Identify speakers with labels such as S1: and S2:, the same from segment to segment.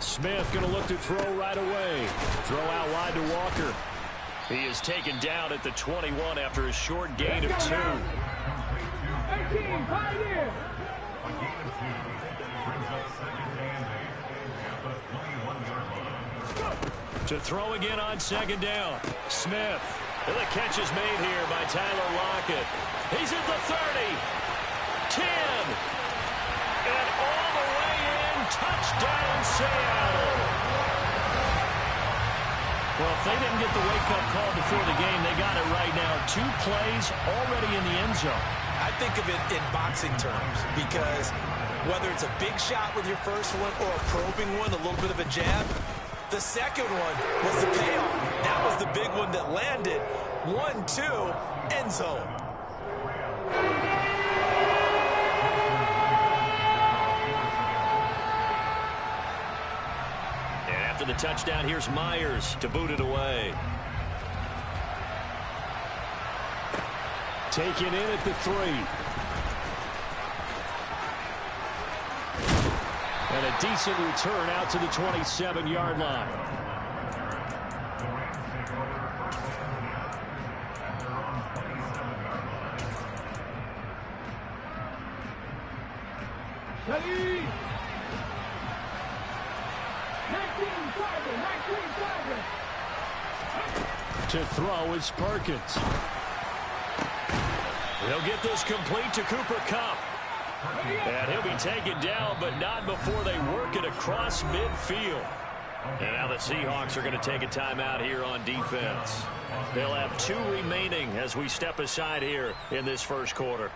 S1: Smith going to look to throw right away. Throw out wide to Walker. He is taken down at the 21 after a short gain of 2. To throw again on second down. Smith. And the catch is made here by Tyler Lockett. He's at the 30. 10. And all the way in. Touchdown, Seattle. Well, if they didn't get the wake-up call before the game, they got it right now. 2 plays already in the end zone.
S2: I think of it in boxing terms because whether it's a big shot with your first one or a probing one, a little bit of a jab, the second one was the payoff. That was the big one that landed. 1-2, end zone.
S1: And after the touchdown, here's Myers to boot it away. Taken in at the 3. And a decent return out to the 27-yard line. To throw is Perkins. He'll get this complete to Cooper Kupp. And he'll be taken down, but not before they work it across midfield. And now the Seahawks are going to take a timeout here on defense. They'll have 2 remaining as we step aside here in this first quarter.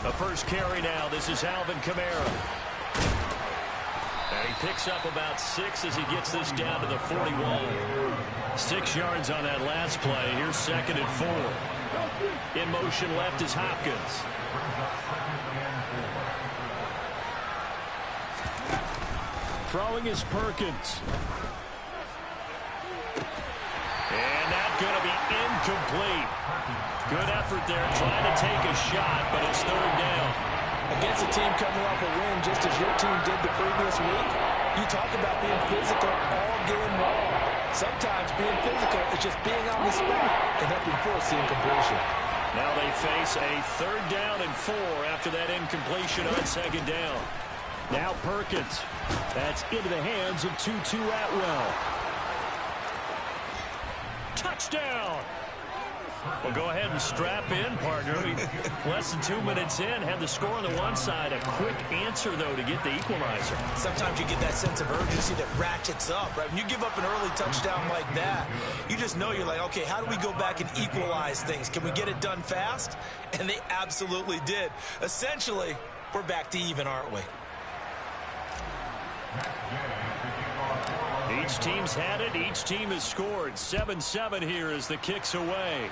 S1: A first carry now. This is Alvin Kamara. And he picks up about 6 as he gets this down to the 41. 6 yards on that last play. Here's 2nd and 4. In motion left is Hopkins. Throwing is Perkins. And that's going to be incomplete. Good effort there trying to take a shot, but it's 3rd down.
S2: Against a team coming off a win just as your team did the previous week, you talk about being physical all game long. Sometimes being physical is just being on the spot and helping force the incompletion.
S1: Now they face a 3rd down and 4 after that incompletion on 2nd down. Now Perkins. That's into the hands of Tutu Atwell. Touchdown! Well, go ahead and strap in, partner. Less than 2 minutes in, had the score on the one side. A quick answer, though, to get the equalizer.
S2: Sometimes you get that sense of urgency that ratchets up, right? When you give up an early touchdown like that, you just know you're like, okay, how do we go back and equalize things? Can we get it done fast? And they absolutely did. Essentially, we're back to even, aren't we?
S1: Each team's had it. Each team has scored. 7-7 here as the kick's away.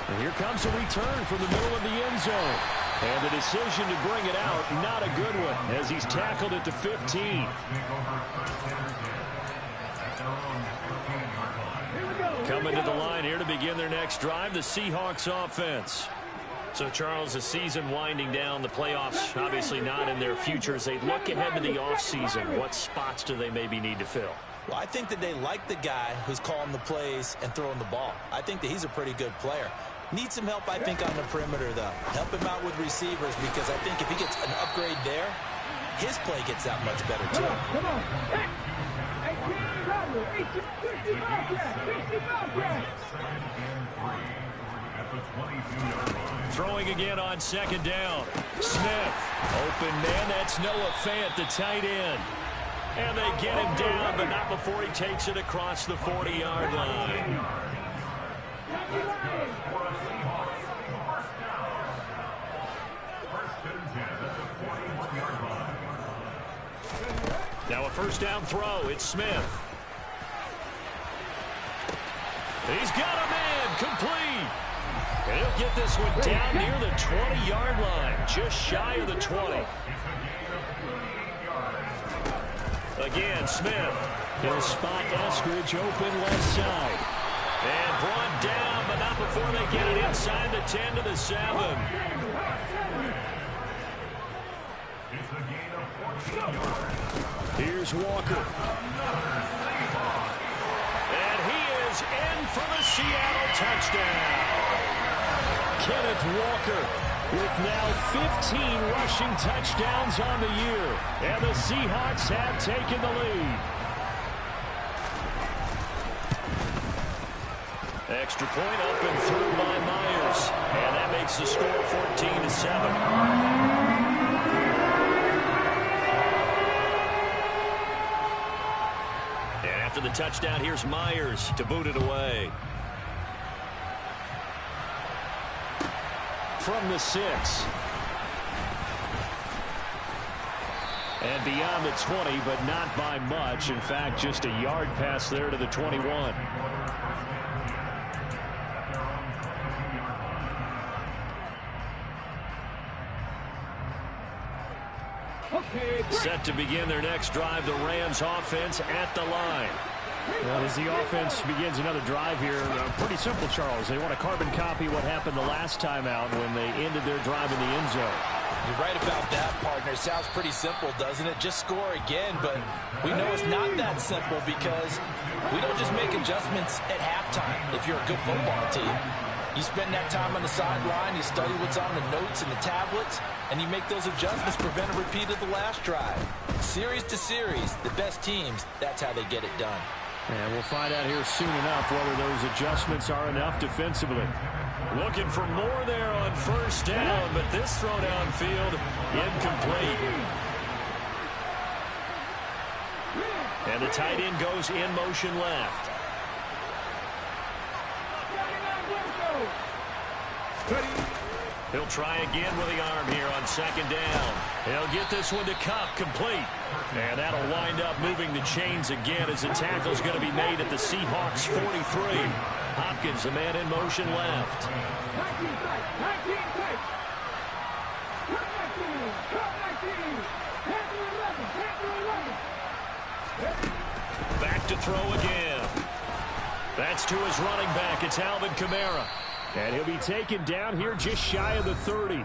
S1: And here comes a return from the middle of the end zone. And the decision to bring it out, not a good one, as he's tackled at the 15. Coming to the line here to begin their next drive, the Seahawks offense. So, Charles, the season winding down, the playoffs obviously not in their future. As they look ahead to the offseason, what spots do they maybe need to fill?
S2: Well, I think that they like the guy who's calling the plays and throwing the ball. I think that he's a pretty good player. Needs some help, I think, on the perimeter, though. Help him out with receivers, because I think if he gets an upgrade there, his play gets that much better, too.
S3: Come on.
S1: Throwing again on 2nd down. Smith. Open man. That's Noah Fant, the tight end. And they get him down, but not before he takes it across the 40-yard line. Now a first down throw. It's Smith. He's got a man. Complete. And he'll get this one down near the 20-yard line. Just shy of the 20. Again, Smith.
S3: He'll spot Eskridge open left side.
S1: And brought down, but not before they get it inside the 10 to the 7.
S3: Here's Walker.
S1: And he is in for the Seattle touchdown.
S3: Kenneth Walker with now 15 rushing touchdowns on the year. And the Seahawks have taken the lead.
S1: Extra point up and through by Myers. And that makes the score 14 to 7. And after the touchdown, here's Myers to boot it away.
S3: From the 6. And beyond the 20, but not by much. In fact, just a yard pass there to the 21.
S1: Set to begin their next drive, the Rams offense at the line.
S3: Well, as the offense begins another drive here, pretty simple, Charles. They want to carbon copy what happened the last time out when they ended their drive in the end zone.
S2: You're right about that, partner. Sounds pretty simple, doesn't it? Just score again, but we know it's not that simple because we don't just make adjustments at halftime if you're a good football team. You spend that time on the sideline, you study what's on the notes and the tablets, and you make those adjustments, prevent a repeat of the last drive. Series to series, the best teams, that's how they get it done.
S3: And we'll find out here soon enough whether those adjustments are enough defensively.
S1: Looking for more there on first down, but this throw downfield incomplete. And the tight end goes in motion left. He'll try again with the arm here on second down. He'll get this one to Cup, complete. And that'll wind up moving the chains again as the tackle's going to be made at the Seahawks 43. Hopkins, the man in motion left. Back to throw again. That's to his running back. It's Alvin Kamara.
S3: And he'll be taken down here just shy of the 30.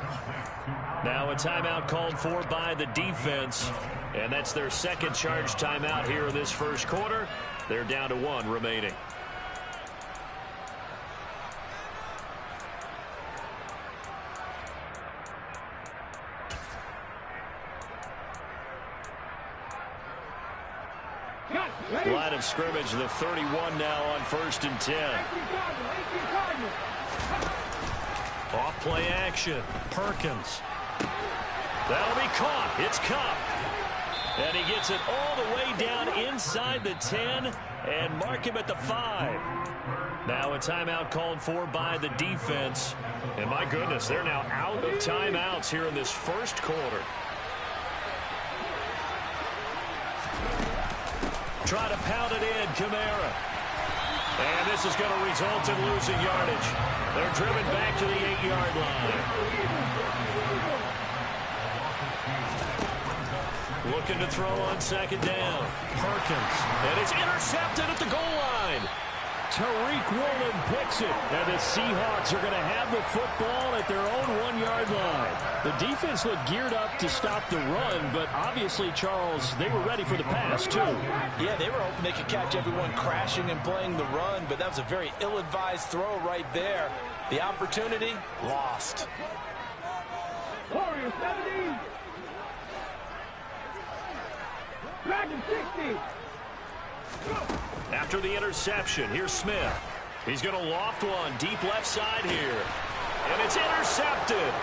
S1: Now a timeout called for by the defense. And that's their second charge timeout here in this first quarter. They're down to 1 remaining. Line of scrimmage, the 31 now on 1st and 10. Off play action. Perkins. That'll be caught. It's Cup. And he gets it all the way down inside the 10 and mark him at the 5. Now a timeout called for by the defense. And my goodness, they're now out of timeouts here in this first quarter. Try to pound it in, Kamara. And this is going to result in losing yardage. They're driven back to the 8-yard line. Looking to throw on second down. Perkins. And it's intercepted at the goal line.
S3: Tariq Woolen picks it. And the Seahawks are going to have the football at their own 1-yard line. The defense looked geared up to stop the run, but obviously, Charles, they were ready for the pass, too.
S2: Yeah, they were hoping they could catch everyone crashing and playing the run, but that was a very ill-advised throw right there. The opportunity, lost.
S4: Warriors 70. Dragon 60.
S1: After the interception, here's Smith. He's going to loft one deep left side here. And it's intercepted.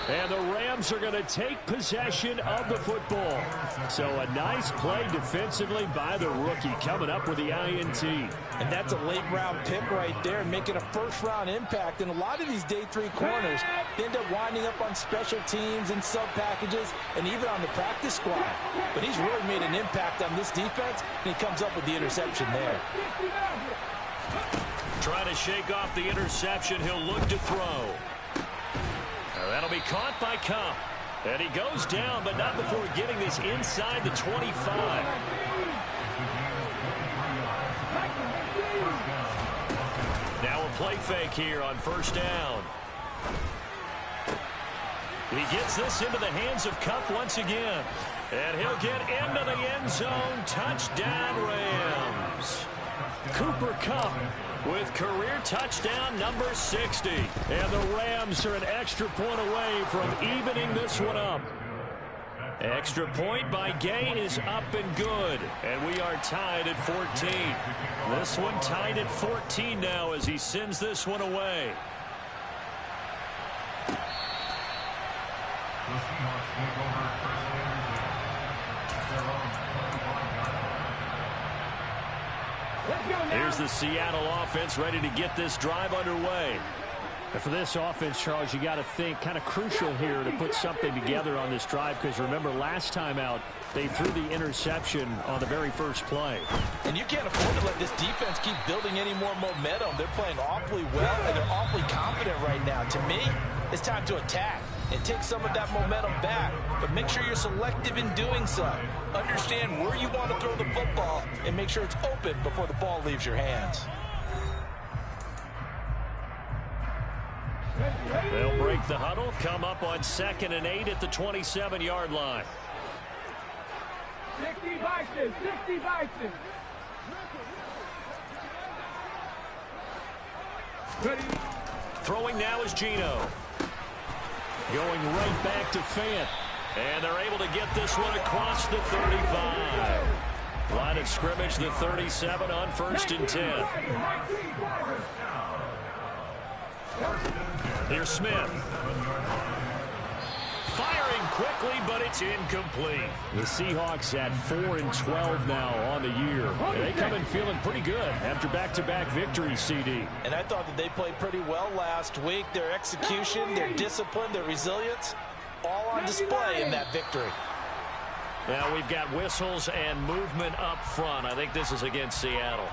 S3: And the Rams are going to take possession of the football. So a nice play defensively by the rookie coming up with the INT.
S2: And that's a late-round pick right there, making a first-round impact. And a lot of these day 3 corners end up winding up on special teams and sub-packages and even on the practice squad. But he's really made an impact on this defense, and he comes up with the interception there.
S1: Trying to shake off the interception. He'll look to throw. That'll be caught by Cup. And he goes down, but not before getting this inside the 25. play fake here on first down. He gets this into the hands of Kupp once again. And he'll get into the end zone. Touchdown, Rams. Cooper Kupp with career touchdown number 60. And the Rams are an extra point away from evening this one up. Extra point by Gay is up and good. And we are tied at 14. This one tied at 14 now as he sends this one away. Here's the Seattle offense ready to get this drive underway.
S3: And for this offense, Charles, you got to think kind of crucial here to put something together on this drive, because remember last time out they threw the interception on the very first play.
S2: And you can't afford to let this defense keep building any more momentum. They're playing awfully well, and they're awfully confident right now. To me, it's time to attack and take some of that momentum back, but make sure you're selective in doing so. Understand where you want to throw the football and make sure it's open before the ball leaves your hands.
S1: They'll break the huddle, come up on 2nd and 8 at the 27-yard line.
S4: 60 Vikings, 60 Vikings.
S1: Throwing now is Geno. Going right back to Fant. And they're able to get this one across the 35. Line of scrimmage, the 37 on 1st and 10. Here's Smith. Firing quickly, but it's incomplete.
S3: The Seahawks at 4-12 now on the year. And they come in feeling pretty good after back-to-back victories, CD.
S2: And I thought that they played pretty well last week. Their execution, their discipline, their resilience, all on display in that victory.
S1: Now we've got whistles and movement up front. I think this is against Seattle.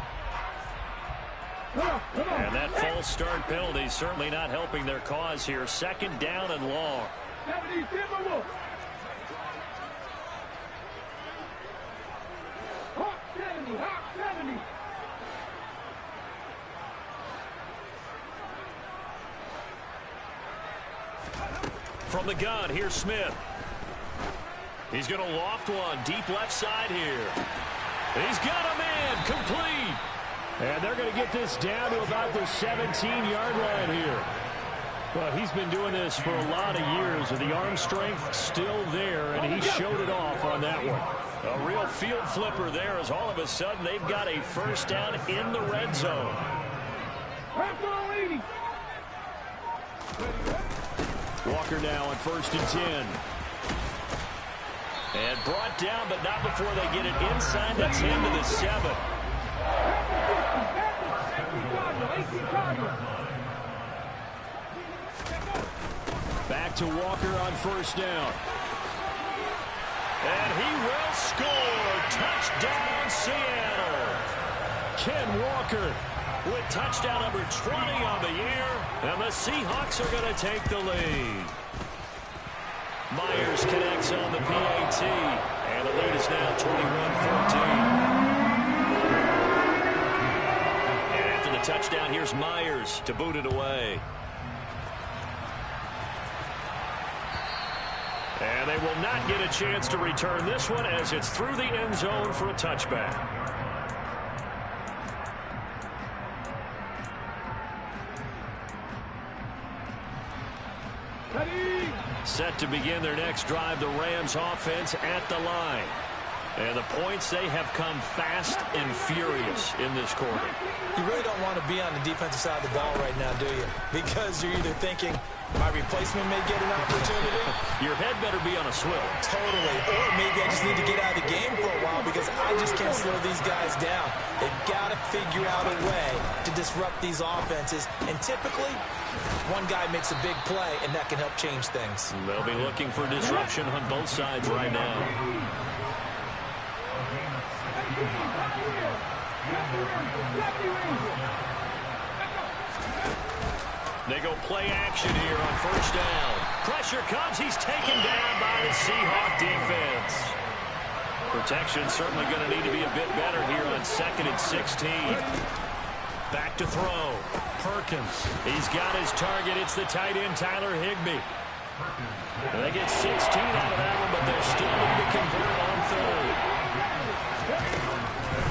S1: And that false start penalty is certainly not helping their cause here. 2nd down and long.
S4: 70 Timberwolves. Hawk 70, Hawk 70.
S1: From the gun, here's Smith. He's going to loft one deep left side here. He's got a man complete.
S3: And they're going to get this down to about the 17-yard line here. Well, he's been doing this for a lot of years, and the arm strength still there, and he showed it off on that one.
S1: A real field flipper there as all of a sudden they've got a first down in the red zone.
S3: Walker now on 1st and 10.
S1: And brought down, but not before they get it inside the 10 to the 7.
S3: Back to Walker on 1st down.
S1: And he will score. Touchdown, Seattle.
S3: Ken Walker
S1: with touchdown number 20 on the year. And the Seahawks are going to take the lead. Myers connects on the PAT. And the lead is now 21-14. And after the touchdown, here's Myers to boot it away. And they will not get a chance to return this one as it's through the end zone for a touchback. Set to begin their next drive, the Rams offense at the line. And the points, they have come fast and furious in this quarter.
S2: You really don't want to be on the defensive side of the ball right now, do you? Because you're either thinking, my replacement may get an opportunity.
S1: Your head better be on a swivel.
S2: Totally. Or maybe I just need to get out of the game for a while because I just can't slow these guys down. They've got to figure out a way to disrupt these offenses. And typically, one guy makes a big play, and that can help change things.
S1: They'll be looking for disruption on both sides right now. They go play action here on 1st down. Pressure comes. He's taken down by the Seahawk defense. Protection certainly going to need to be a bit better here on 2nd and 16. Back to throw.
S3: Perkins. He's got his target. It's the tight end, Tyler Higbee. And they get 16 out of that one, but they're still need to convert on third.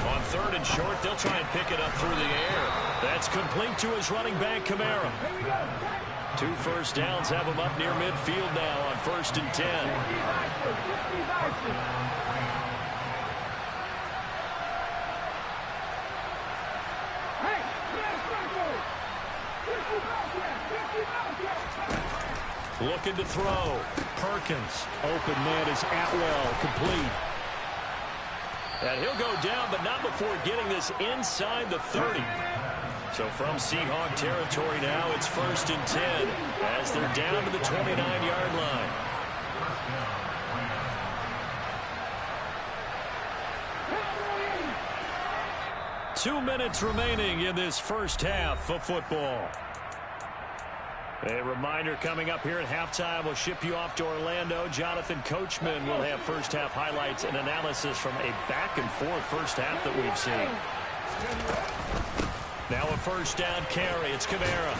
S3: On third and short, they'll try and pick it up through the air. That's complete to his running back, Kamara. 2 first downs have him up near midfield now on 1st and 10. Looking to throw. Perkins. Open man is Atwell. Complete. And he'll go down, but not before getting this inside the 30. So from Seahawk territory now, it's 1st and 10 as they're down to the 29-yard line. Two minutes remaining in this first half of football. A reminder coming up here at halftime. We'll ship you off to Orlando. Jonathan Coachman will have first half highlights and analysis from a back-and-forth first half that we've seen. Now a first down carry. It's Kamara.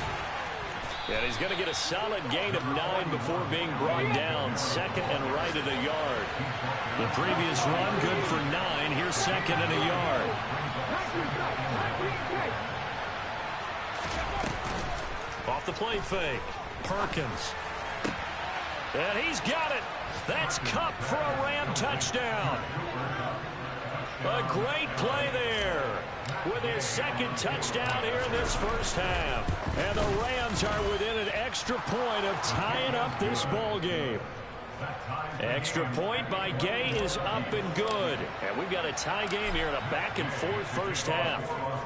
S3: And he's going to get a solid gain of 9 before being brought down. 2nd and right at a yard. The previous run good for 9. Here's 2nd and a yard. Off the play fake. Perkins. And he's got it. That's Kupp for a Ram touchdown. A great play there with his 2nd touchdown here in this first half. And the Rams are within an extra point of tying up this ball game. Extra point by Gay is up and good. And we've got a tie game here in a back-and-forth first half.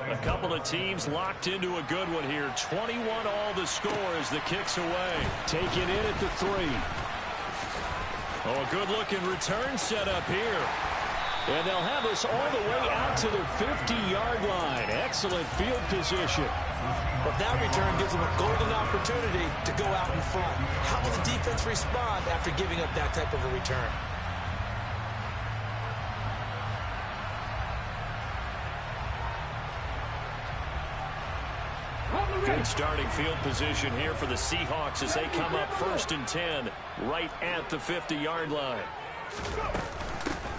S3: A couple of teams locked into a good one here. 21 all the score as the kick's away. Taken in at the 3. Oh, a good-looking return set up here. And they'll have this all the way out to the 50-yard line. Excellent field position.
S2: But that return gives them a golden opportunity to go out in front. How will the defense respond after giving up that type of a return?
S3: Good starting field position here for the Seahawks as they come up 1st and 10 right at the 50-yard line.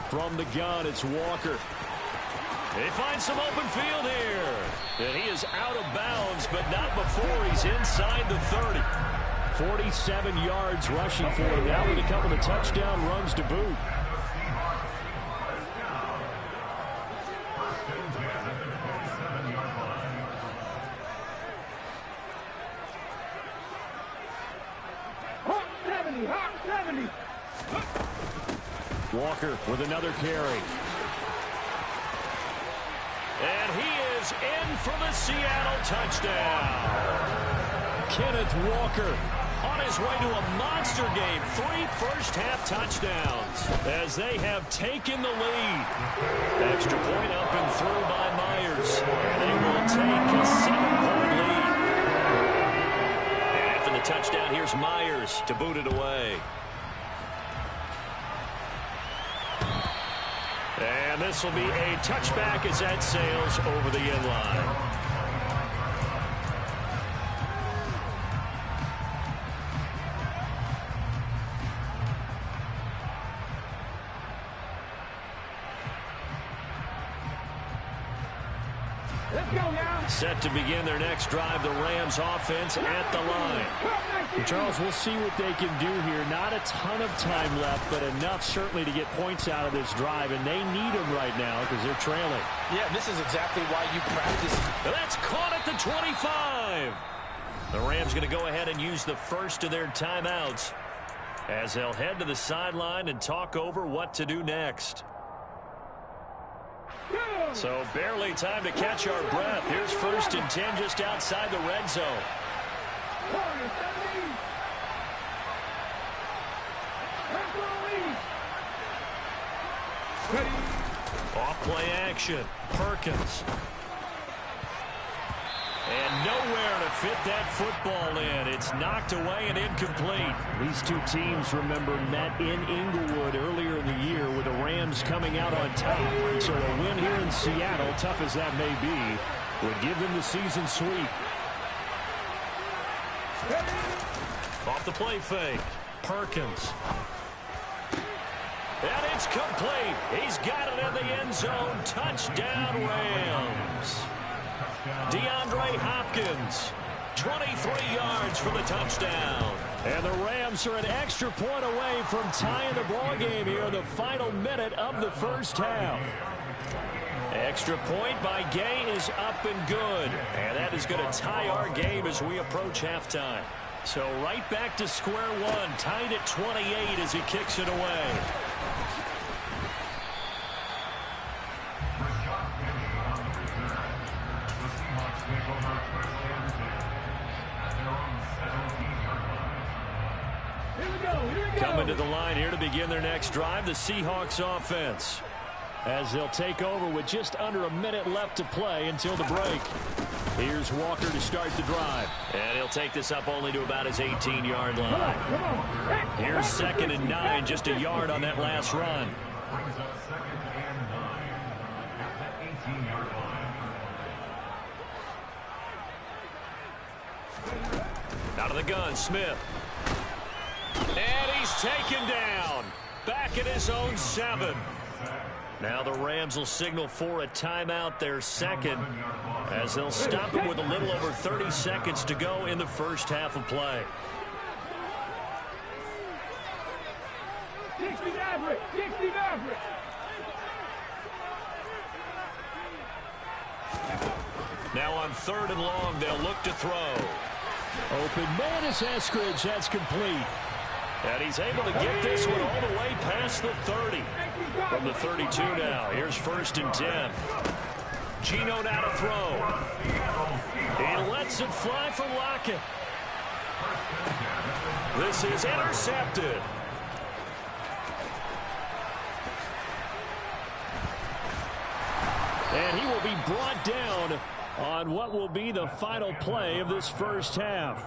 S3: From the gun, it's Walker. They find some open field here. And he is out of bounds, but not before he's inside the 30. 47 yards rushing for him now with a couple of touchdown runs to boot.
S4: Hawk 70.
S3: Walker with another carry. And he is in for the Seattle touchdown. Kenneth Walker on his way to a monster game. 3 first-half touchdowns as they have taken the lead. Extra point up and through by Myers. And they will take a 7-point lead. And after the touchdown, here's Myers to boot it away. And this will be a touchback as that sails over the end line.
S4: Let's go now.
S3: Set to begin their next drive, the Rams offense at the line. Charles, we'll see what they can do here. Not a ton of time left, but enough certainly to get points out of this drive, and they need them right now because they're trailing.
S2: Yeah, this is exactly why you practice.
S3: That's caught at the 25. The Rams going to go ahead and use the first of their timeouts as they'll head to the sideline and talk over what to do next. So barely time to catch our breath. Here's 1st and 10 just outside the red zone. Off play action. Perkins. And nowhere to fit that football in. It's knocked away and incomplete. These two teams, remember, met in Inglewood earlier in the year with the Rams coming out on top. So a win here in Seattle, tough as that may be, would give them the season sweep.
S1: Off the play fake. Perkins. And it's complete. He's got it in the end zone. Touchdown, Rams. DeAndre Hopkins, 23 yards for the touchdown.
S3: And the Rams are an extra point away from tying the ball game here in the final minute of the first half. Extra point by Gay is up and good. And that is going to tie our game as we approach halftime. So right back to square one, tied at 28 as he kicks it away. Coming to the line here to begin their next drive, the Seahawks offense, as they'll take over with just under a minute left to play until the break. Here's Walker to start the drive.
S1: And he'll take this up only to about his 18-yard line.
S3: Here's 2nd and 9, just a yard on that last run.
S1: Out of the gun, Smith. And he's taken down. Back at his own 7. Now the Rams will signal for a timeout, their second, as they'll stop him with a little over 30 seconds to go in the first half of play. Now on 3rd and long, they'll look to throw.
S3: Open man is Eskridge. That's complete.
S1: And he's able to get this one all the way past the 30. From the 32 now, here's 1st and 10. Geno now to throw. He lets it fly for Lockett. This is intercepted.
S3: And he will be brought down on what will be the final play of this first half.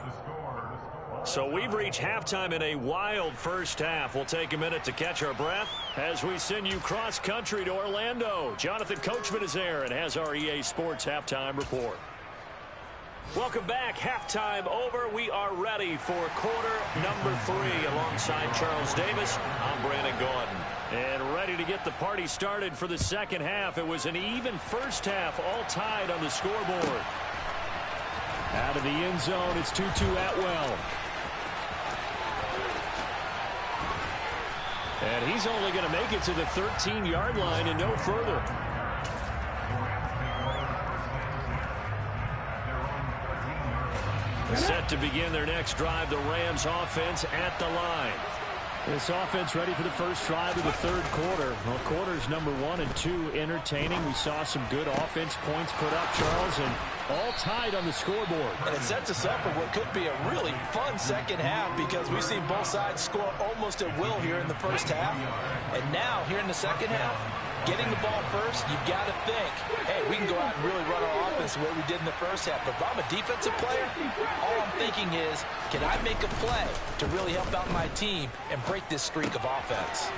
S1: So we've reached halftime in a wild first half. We'll take a minute to catch our breath as we send you cross-country to Orlando. Jonathan Coachman is there and has our EA Sports halftime report. Welcome back. Halftime over. We are ready for quarter number 3. Alongside Charles Davis, I'm Brandon Gaudin. And ready to get the party started for the second half. It was an even first half, all tied on the scoreboard.
S3: Out of the end zone, it's Tutu Atwell. And he's only going to make it to the 13-yard line and no further.
S1: Set to begin their next drive, the Rams offense at the line.
S3: This offense ready for the first drive of the third quarter. Well, quarters number 1 and 2 entertaining. We saw some good offense points put up, Charles, and all tied on the scoreboard.
S2: And it sets us up for what could be a really fun second half because we've seen both sides score almost at will here in the first half. And now, here in the second half, getting the ball first, you've got to think, hey, we can go out and really run our offense the way we did in the first half. But if I'm a defensive player, all I'm thinking is, can I make a play to really help out my team and break this streak of offense?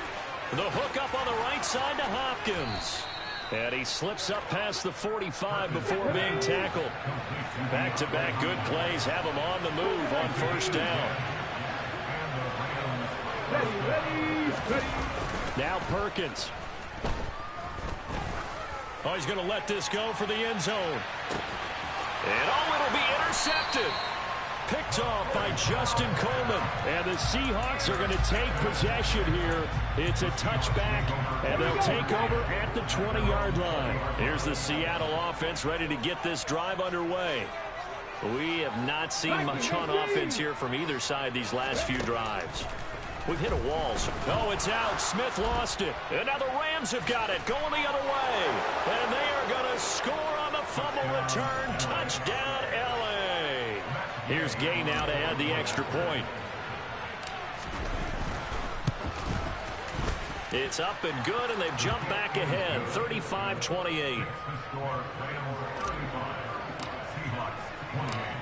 S1: The hook up on the right side to Hopkins. And he slips up past the 45 before being tackled. Back-to-back good plays have him on the move on first down.
S3: Now Perkins.
S1: Oh, he's going to let this go for the end zone. And it'll be intercepted. Picked off by Justin Coleman.
S3: And the Seahawks are going to take possession here. It's a touchback, and they'll take over at the 20-yard line.
S1: Here's the Seattle offense ready to get this drive underway. We have not seen much on offense here from either side these last few drives. We've hit a wall. Oh, it's out. Smith lost it. And now the Rams have got it. Going the other way. And they are going to score on the fumble return. Touchdown, L.A. Here's Gay now to add the extra point. It's up and good, and they've jumped back ahead. 35-28.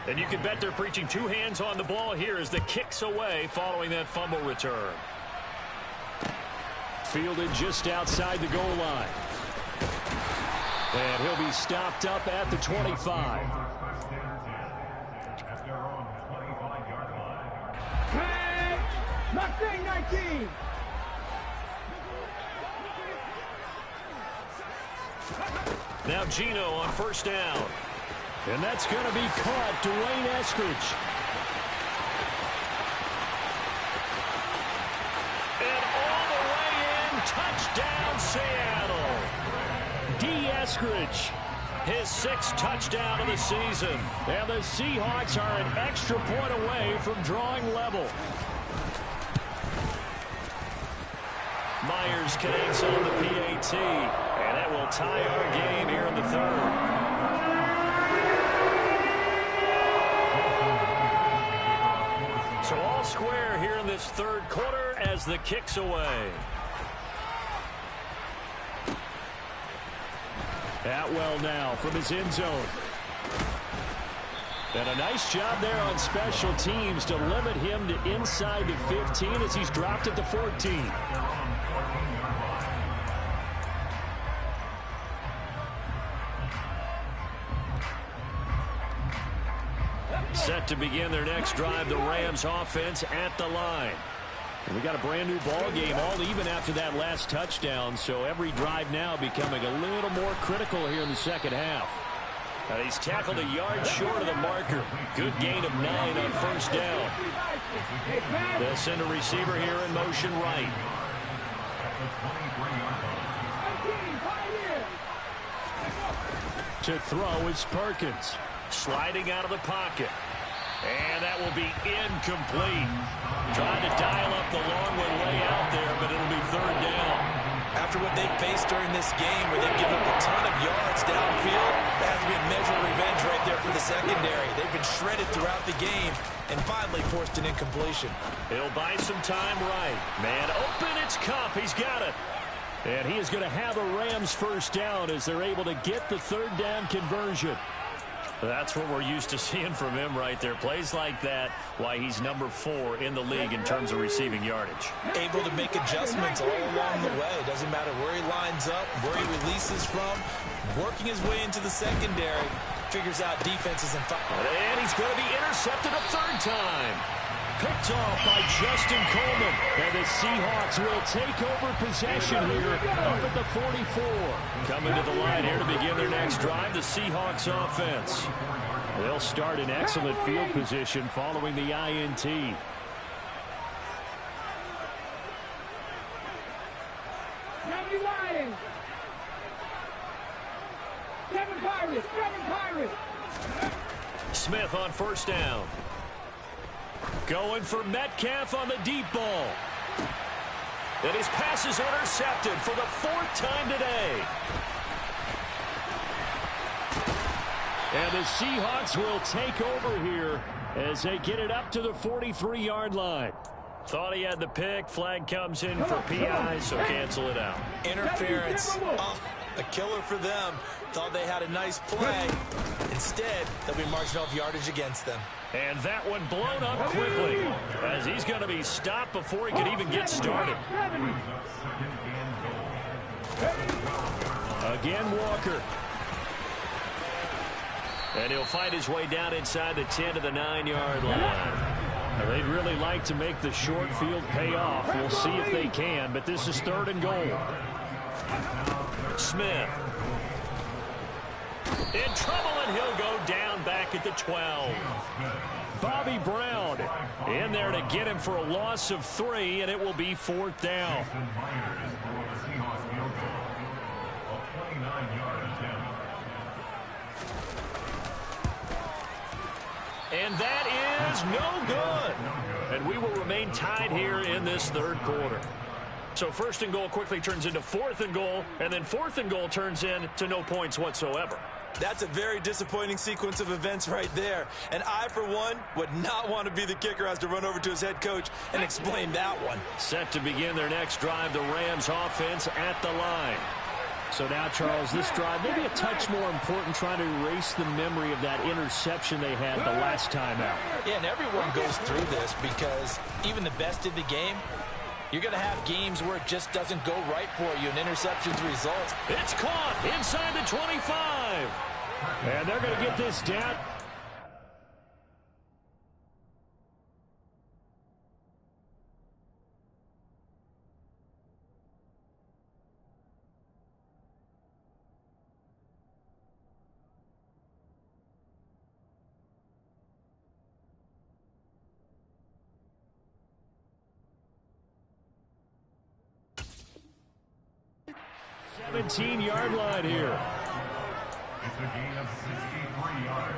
S1: And you can bet they're preaching two hands on the ball here as the kick's away following that fumble return.
S3: Fielded just outside the goal line. And he'll be stopped up at the 25.
S4: Mustang 19.
S1: Now Gino on first down.
S3: And that's going to be caught. Dwayne Eskridge.
S1: And all the way in. Touchdown, Seattle.
S3: D. Eskridge.
S1: His 6th touchdown of the season.
S3: And the Seahawks are an extra point away from drawing level.
S1: Myers connects on the PAT. And that will tie our game here in the 3rd. So all square here in this 3rd quarter as the kick's away.
S3: Atwell now from his end zone. And a nice job there on special teams to limit him to inside the 15 as he's dropped at the 14.
S1: Set to begin their next drive, the Rams offense at the line.
S3: And we got a brand new ball game, all even after that last touchdown. So every drive now becoming a little more critical here in the second half.
S1: He's tackled a yard short of the marker. Good gain of 9 on first down. They'll send a receiver here in motion right.
S3: To throw is Perkins.
S1: Sliding out of the pocket. And that will be incomplete. Trying to dial up the long one way out there, but it'll be 3rd down.
S2: After what they faced during this game where they've given up a ton of yards downfield, that has to be a measure of revenge right there for the secondary. They've been shredded throughout the game and finally forced an incompletion.
S1: He'll buy some time right. Man open, it's Cup. He's got it.
S3: And he is going to have the Rams first down as they're able to get the 3rd down conversion.
S1: That's what we're used to seeing from him right there. Plays like that, why he's number 4 in the league in terms of receiving yardage.
S2: Able to make adjustments all along the way. Doesn't matter where he lines up, where he releases from. Working his way into the secondary. Figures out defenses and
S1: and he's going to be intercepted a 3rd time.
S3: Picked off by Justin Coleman. And the Seahawks will take over possession here up at the 44.
S1: Coming to the line here to begin their next drive, the Seahawks offense.
S3: They'll start in excellent field position following the INT.
S1: Smith on first down. Going for Metcalf on the deep ball. And his pass is intercepted for the 4th time today.
S3: And the Seahawks will take over here as they get it up to the 43-yard line.
S1: Thought he had the pick. Flag comes in for PI, so cancel it out.
S2: Interference. A killer for them. Thought they had a nice play. Instead, they'll be marching off yardage against them.
S1: And that one blown up quickly as he's going to be stopped before he could even get started.
S3: Again, Walker.
S1: And he'll fight his way down inside the 10 to the 9-yard line.
S3: Now, they'd really like to make the short field pay off. We'll see if they can, but this is 3rd and goal.
S1: Smith. In trouble, and he'll go down back at the 12.
S3: Bobby Brown in there to get him for a loss of 3, and it will be 4th down.
S1: And that is no good. And we will remain tied here in this 3rd quarter. So 1st and goal quickly turns into 4th and goal, and then 4th and goal turns into no points whatsoever.
S2: That's a very disappointing sequence of events right there. And I, for one, would not want to be the kicker who has to run over to his head coach and explain that one.
S1: Set to begin their next drive, the Rams offense at the line.
S3: So now, Charles, this drive maybe a touch more important, trying to erase the memory of that interception they had the last time out.
S2: Yeah, and everyone goes through this because even the best in the game, you're going to have games where it just doesn't go right for you, and interceptions result.
S1: It's caught inside the 25.
S3: And they're going to get this down. 17-yard line here.
S5: It's a gain of 63 yards.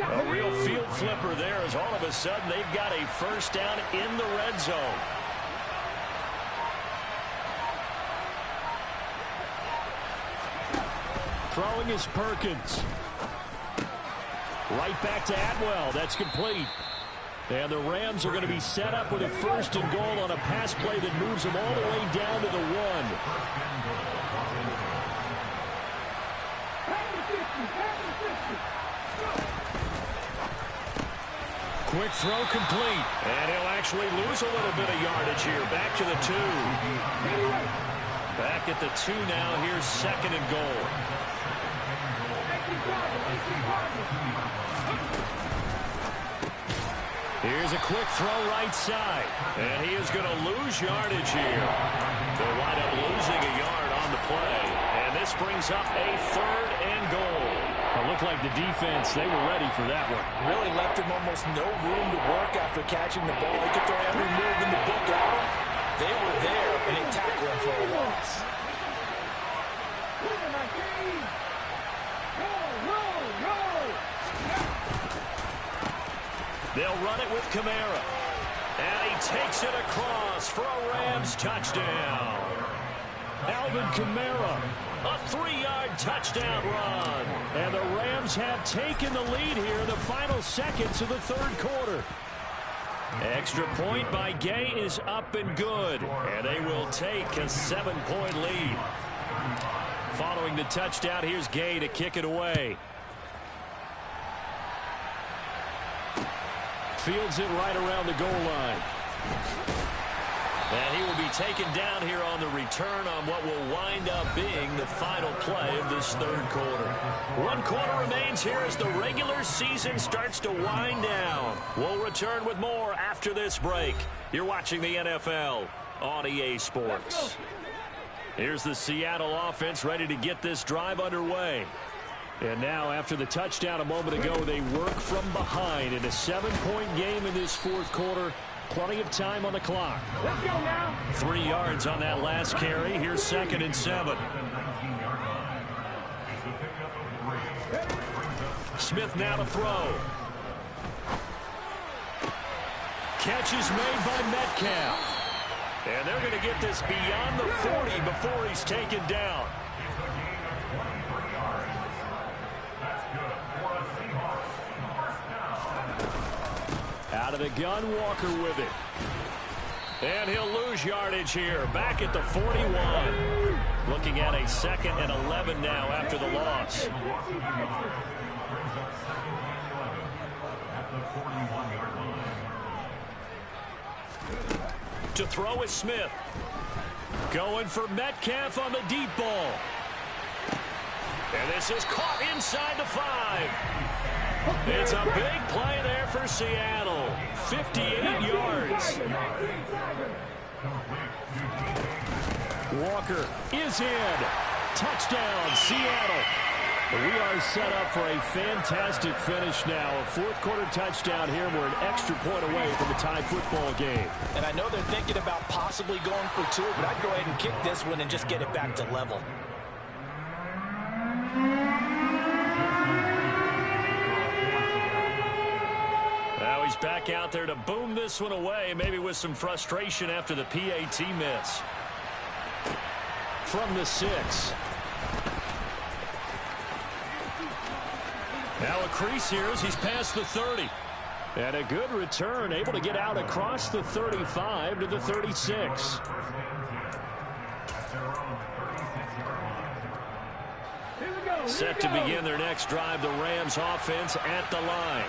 S1: A real field flipper there as all of a sudden they've got a first down in the red zone.
S3: Throwing is Perkins. Right back to Atwell. That's complete. And the Rams are going to be set up with a first and goal on a pass play that moves them all the way down to the 1. Quick throw complete.
S1: And he'll actually lose a little bit of yardage here. Back to the 2. Back at the 2 now. Here's second and goal.
S3: Here's a quick throw right side.
S1: And he is going to lose yardage here. They'll wind up losing a yard on the play. And this brings up a third and goal.
S3: It looked like the defense, they were ready for that one.
S2: Really left him almost no room to work after catching the ball. He could throw every move in the book at him. They were there, and they tackled him for a loss.
S1: They'll run it with Kamara. And he takes it across for a Rams touchdown.
S3: Alvin Kamara.
S1: A 3-yard touchdown run.
S3: And the Rams have taken the lead here in the final seconds of the third quarter.
S1: Extra point by Gay is up and good. And they will take a 7-point lead. Following the touchdown, here's Gay to kick it away.
S3: Fields it right around the goal line.
S1: And he will be taken down here on the return on what will wind up being the final play of this third quarter. 1 quarter remains here as the regular season starts to wind down. We'll return with more after this break. You're watching the NFL on EA Sports. Here's the Seattle offense ready to get this drive underway. And now, after the touchdown a moment ago, they work from behind in a 7-point game in this fourth quarter. Plenty of time on the clock.
S4: Let's go now.
S1: 3 yards on that last carry. Here's second and 7. Smith now to throw.
S3: Catch is made by Metcalf.
S1: And they're going to get this beyond the 40 before he's taken down.
S3: Out of the gun, Walker with it.
S1: And he'll lose yardage here. Back at the 41. Looking at a 2nd and 11 now after the loss. To throw is Smith. Going for Metcalf on the deep ball. And this is caught inside the 5. It's a big play there for Seattle. 58 yards.
S3: Walker is in. Touchdown, Seattle. We are set up for a fantastic finish now. A fourth quarter touchdown here. We're an extra point away from a tie football game.
S2: And I know they're thinking about possibly going for 2, but I'd go ahead and kick this one and just get it back to level.
S1: Now he's back out there to boom this one away, maybe with some frustration after the PAT miss.
S3: From the 6.
S1: Now a crease here as he's past the 30.
S3: And a good return, able to get out across the 35 to the 36.
S1: Set to begin their next drive, the Rams offense at the line.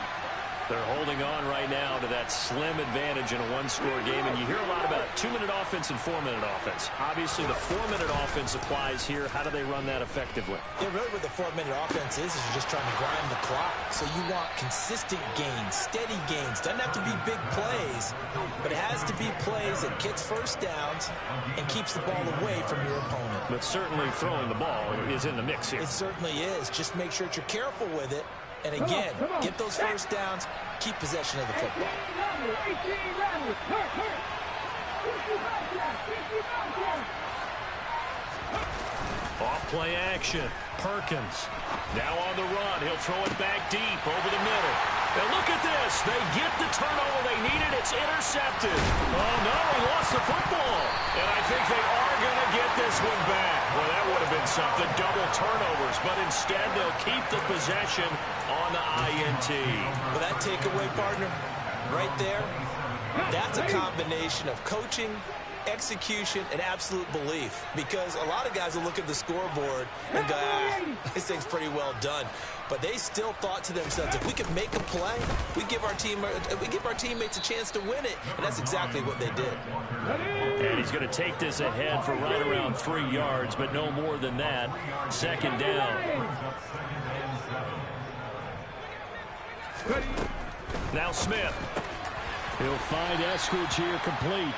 S1: They're holding on right now to that slim advantage in a one-score game. And you hear a lot about 2-minute offense and 4-minute offense. Obviously, the 4-minute offense applies here. How do they run that effectively?
S2: Yeah, really what the 4-minute offense is you're just trying to grind the clock. So you want consistent gains, steady gains. Doesn't have to be big plays, but it has to be plays that gets first downs and keeps the ball away from your opponent.
S1: But certainly throwing the ball is in the mix here.
S2: It certainly is. Just make sure that you're careful with it. And again, get those first downs, keep possession of the football.
S1: Off play action. Perkins. Now on the run. He'll throw it back deep over the middle. And look at this. They get the turnover they needed. It's intercepted. Oh, no, he lost the football. And I think they are going to get this one back. Well, that would have been something. Double turnovers. But instead, they'll keep the possession on the INT.
S2: Well, that takeaway, partner, right there, that's a combination of coaching, execution, and absolute belief. Because a lot of guys will look at the scoreboard and go, this thing's pretty well done. But they still thought to themselves, if we could make a play, we give our teammates a chance to win it. And that's exactly what they did.
S3: And he's going to take this ahead for right around 3 yards, but no more than that. Second down.
S1: Now Smith.
S3: He'll find Eskridge here complete.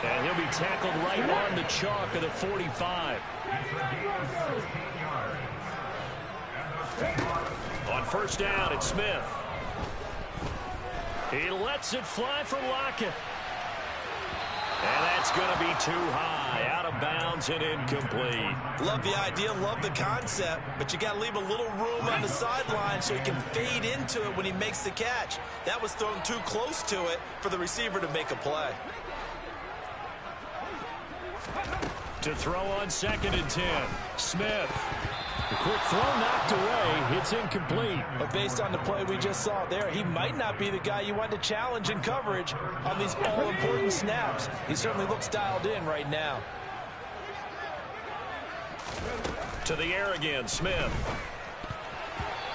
S1: And he'll be tackled right on the chalk of the 45. On first down, it's Smith. He lets it fly for Lockett. And that's going to be too high, out of bounds and incomplete.
S2: Love the idea, love the concept, but you got to leave a little room on the sideline so he can fade into it when he makes the catch. That was thrown too close to it for the receiver to make a play.
S1: To throw on 2nd and 10, Smith.
S3: The quick throw knocked away. It's incomplete.
S2: But based on the play we just saw there, he might not be the guy you want to challenge in coverage on these all-important snaps. He certainly looks dialed in right now.
S1: To the air again, Smith.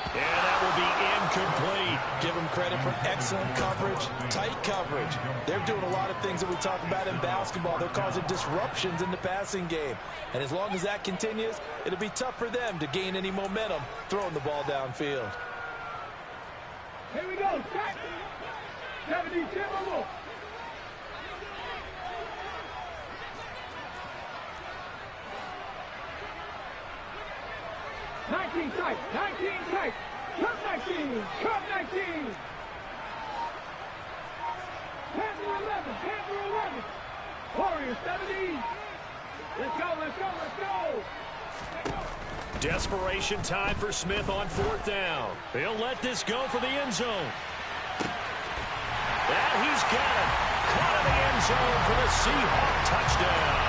S1: And that will be incomplete.
S2: Give him credit for excellent coverage, tight coverage. They're doing a lot of things that we talk about in basketball. They're causing disruptions in the passing game. And as long as that continues, it'll be tough for them to gain any momentum throwing the ball downfield.
S4: Here we go. 70, Timberwolves. Tight, 19 tight, cut 19, cut 19. Panther 11, Panther 11. Warriors 70. Let's go, let's go, let's go.
S1: Desperation time for Smith on 4th down. He'll let this go for the end zone. And he's got it. Caught in the end zone for the Seahawks touchdown.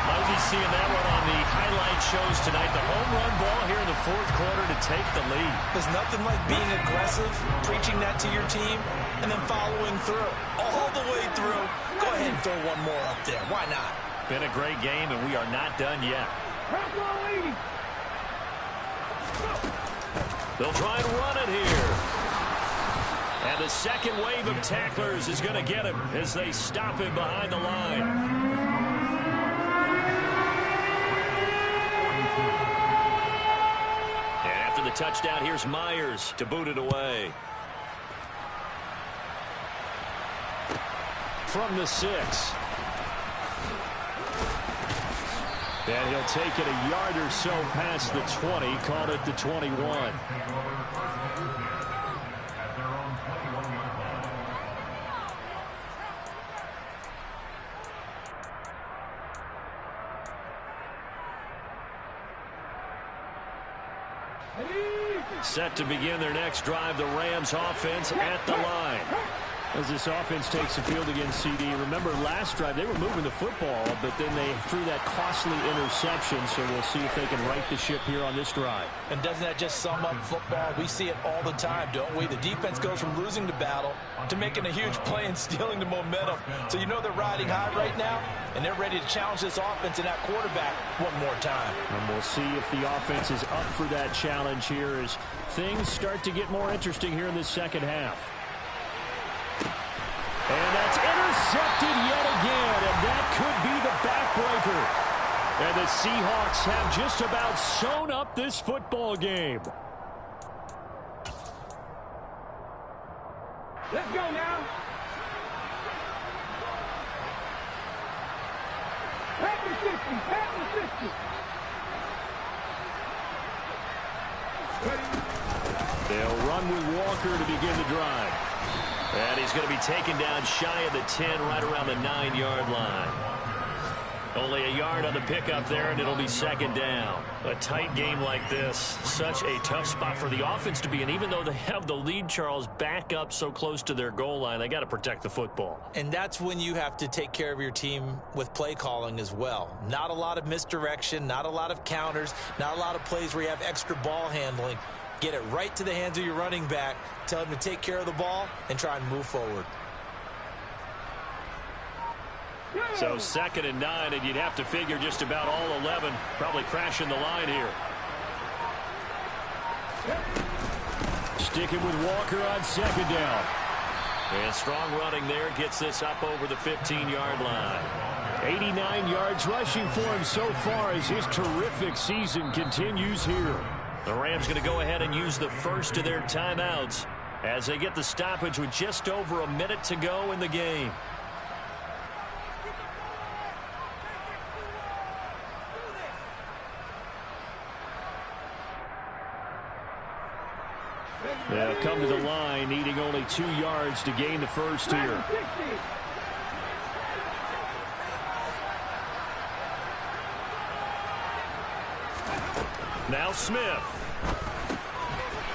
S1: I'll be seeing that one on the highlight shows tonight. The home run ball here in the 4th quarter to take the lead.
S2: There's nothing like being aggressive, preaching that to your team, and then following through. All the way through. Go ahead and throw one more up there. Why not?
S1: Been a great game, and we are not done yet. They'll try and run it here. And the second wave of tacklers is going to get him as they stop him behind the line. The touchdown, here's Myers to boot it away.
S3: From the 6. And he'll take it a yard or so past the 20, called it the 21.
S1: Set to begin their next drive, the Rams offense at the line.
S3: As this offense takes the field against CD, remember last drive they were moving the football, but then they threw that costly interception, so we'll see if they can right the ship here on this drive.
S2: And doesn't that just sum up football? We see it all the time, don't we? The defense goes from losing the battle to making a huge play and stealing the momentum. So you know they're riding high right now, and they're ready to challenge this offense and that quarterback one more time.
S3: And we'll see if the offense is up for that challenge here as things start to get more interesting here in the second half. And that's intercepted yet again, and that could be the backbreaker. And the Seahawks have just about sewn up this football game.
S4: Let's go now. Panther 60, Panther 60.
S3: They'll run with Walker to begin the drive.
S1: And he's going to be taken down shy of the 10, right around the 9-yard line. Only a yard on the pickup there, and it'll be second down. A tight game like this, such a tough spot for the offense to be in. Even though they have the lead, Charles, back up so close to their goal line, they got to protect the football.
S2: And that's when you have to take care of your team with play calling as well. Not a lot of misdirection, not a lot of counters, not a lot of plays where you have extra ball handling. Get it right to the hands of your running back, tell him to take care of the ball, and try and move forward.
S1: So 2nd and 9, and you'd have to figure just about all 11 probably crashing the line here.
S3: Sticking with Walker on 2nd down.
S1: And strong running there gets this up over the 15-yard line.
S3: 89 yards rushing for him so far as his terrific season continues here.
S1: The Rams going to go ahead and use the first of their timeouts as they get the stoppage with just over a minute to go in the game.
S3: They'll come to the line, needing only 2 yards to gain the first here.
S1: Now Smith.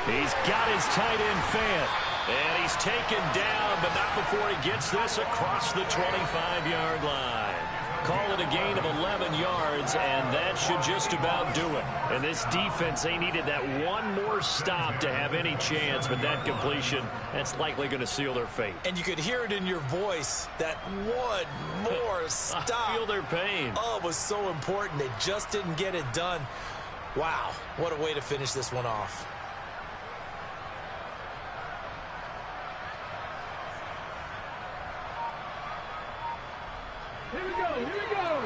S1: He's got his tight end Fant. And he's taken down, but not before he gets this across the 25-yard line. Call it a gain of 11 yards, and that should just about do it. And this defense, they needed that one more stop to have any chance, but that completion, that's likely going to seal their fate.
S2: And you could hear it in your voice, that one more stop.
S1: I feel their pain.
S2: Oh, it was so important. They just didn't get it done. Wow, what a way to finish this one off.
S4: Here we go, here we go.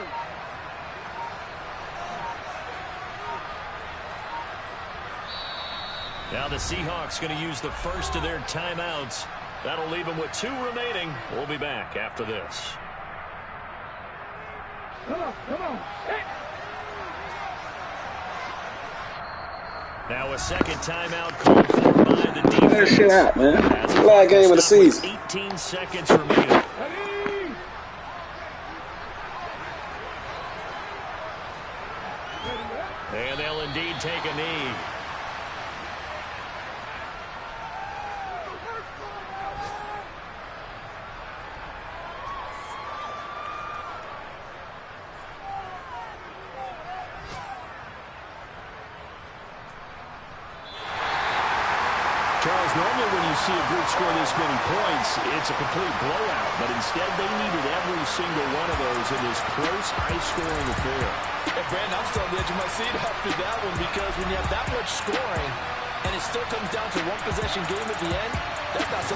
S1: Now the Seahawks going to use the first of their timeouts. That'll leave them with 2 remaining. We'll be back after this.
S4: Come on. Hey.
S1: Now a second timeout called for by the defense.
S6: That shit out, man. Last game of the season.
S1: 18 seconds remaining.
S4: Ready?
S1: And they'll indeed take a knee.
S3: Charles, normally when you see a group score this many points, it's a complete blowout. But instead, they needed every single one of those in this close, high-scoring affair.
S2: And Brandon, I'm still on the edge of my seat after that one, because when you have that much scoring and it still comes down to one possession game at the end, that's not so